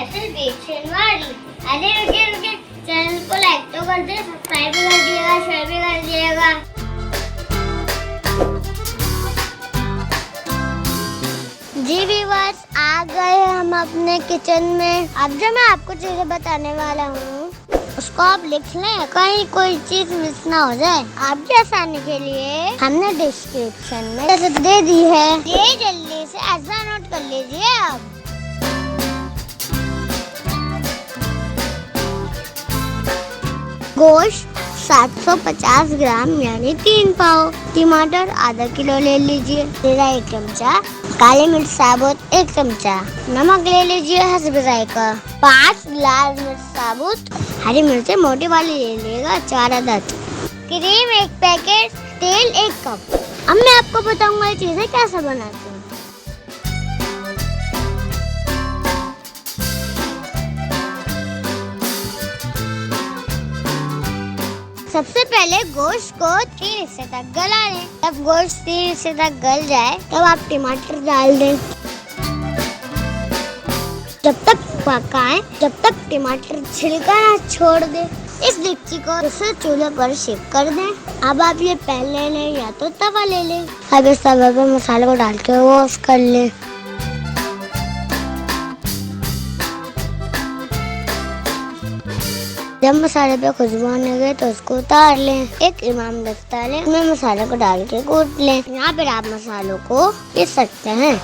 Special बेचनवाड़ी। अरे रुकिए, channel को लाइक तो कर दे, सब्सक्राइब भी कर दिएगा, शेयर भी कर दिएगा। जी व्यूअर्स, आ गए हम अपने किचन में। अब जो मैं आपको चीजें बताने वाला हूँ उसको आप लिख लें, कहीं कोई चीज मिस ना हो जाए। आपकी आसानी के लिए हमने डिस्क्रिप्शन में दे दी है, ये जल्दी से ऐसा नोट कर लीजिए आप। गोश्त 750 ग्राम यानी 3 पाव। टमाटर आधा किलो ले लीजिए। जीरा 1 चमचा। काली मिर्च साबुत 1 चमचा। नमक ले लीजिए हस्ब जायका। 5 लाल मिर्च साबुत। हरी मिर्चें मोटी वाली ले लीजिएगा 4 अदद। Cream 1 packet. तेल 1 कप। अब मैं आपको बताऊंगा ये चीजें कैसे बनाते हैं। सबसे पहले गोश्त को 3 हिस्से तक गला लें। जब गोश्त 3 हिस्से तक गल जाए तब आप टमाटर डाल दें। जब तक पकाएं जब तक टमाटर छिलका ना छोड़ दे। इस डेगची को दूसरे चूल्हे पर सेक कर दें। अब आप ये पैन ले लें या तो तवा ले लें। अब इस तवा पे मसाले को डाल के वॉश कर लें। जब मसाले पे खुशबू आने लगे तो उसको उतार लें। एक इमाम दस्ता लें, उसमें मसाले को डाल के कूट लें। यहाँ पर आप मसालों को पीस सकते हैं।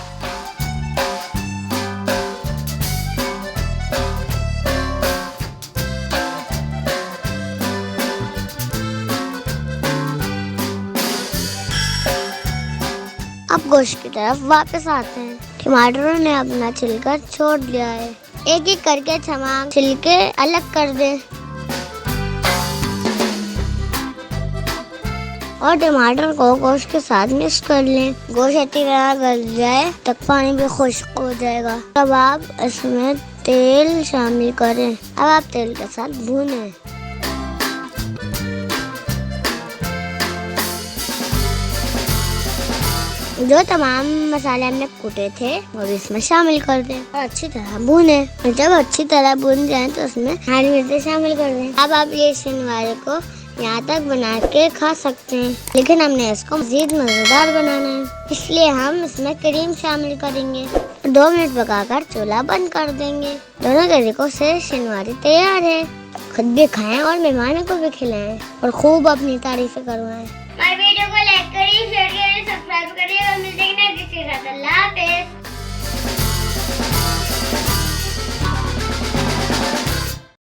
अब गोश्त की तरफ वापस आते हैं। टमाटरों ने अपना छिलका छोड़ लिया है। एक एक करके तमाम छिलके अलग कर दें और टमाटर को गोश्त के साथ मिक्स कर लें। गोश्त अच्छी तरह गल जाए तब पानी भी खुश्क हो जाएगा। तब आप इसमें तेल शामिल करें। अब आप तेल के साथ भूनें। जो तमाम मसाले हमने कूटे थे वो भी इसमें शामिल कर दें और अच्छी तरह भूनें। जब अच्छी तरह भून जाए तो उसमें हरी मिर्च शामिल कर दें। अब आप ये शनिवार को यहाँ तक बना के खा सकते हैं, लेकिन हमने इसको मजीद मजेदार बनाना है, इसलिए हम इसमें क्रीम शामिल करेंगे। 2 मिनट पकाकर चूल्हा बंद कर देंगे। दोनों तरीकों से शनिवारी तैयार है। खुद भी खाएं और मेहमानों को भी खिलाएं और खूब अपनी तारीफें करवाएं। हमारे वीडियो को लाइक करिए, शेयर करिए, सब्सक्राइब करिए और मिलते हैं नेक्स्ट वीडियो के साथ। अल्लाह हाफिज़।